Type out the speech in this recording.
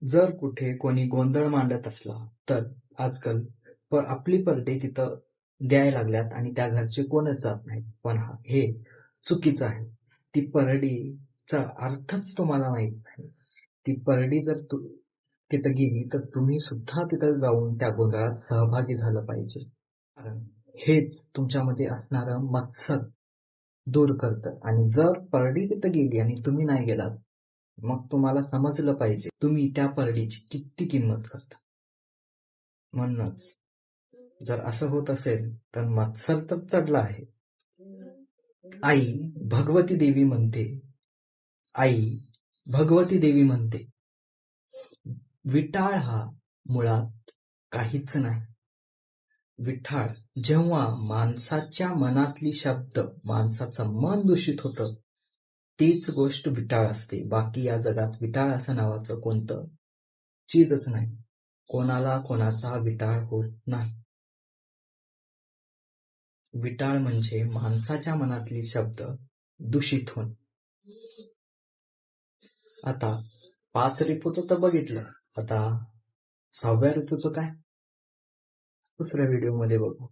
जर कुठे कोणी गोंधळ मांडत असला तर आजकाल आपली परडी तिथं द्यायला लागल्यात आणि त्या घरचे कोणच जात नाहीत. पण हे चुकीचं आहे. ती परडीचा अर्थच तुम्हाला माहित नाही. ती परडी जर तिथं गेली तर तुम्ही सुद्धा तिथं जाऊन त्या गोंधळात सहभागी झालं पाहिजे. कारण हेच तुमच्यामध्ये असणारं मत्सर दूर करतं. आणि जर परडी तिथं गेली आणि तुम्ही नाही गेलात, मग तुम्हाला समजलं पाहिजे तुम्ही त्या परडीची किती किंमत करता. म्हणूनच जर असं होत असेल तर मत्सर तर चढला आहे. आई भगवती देवी म्हणते आई भगवती देवी म्हणते विटाळ हा मुळात काहीच नाही. विठाळ जेव्हा माणसाच्या मनातली शब्द माणसाचं मन दूषित होतं तीच गोष्ट विटाळ असते. बाकी या जगात विटाळ असं नावाचं कोणतं चीजच नाही. कोणाला कोणाचा विटाळ होत नाही. विटाळ म्हणजे माणसाच्या मनातली शब्द दूषित होण. आता 5 ऋतूचं तर बघितलं. आता 6व्या ऋतूचं काय दुसऱ्या व्हिडिओ मध्ये बघू.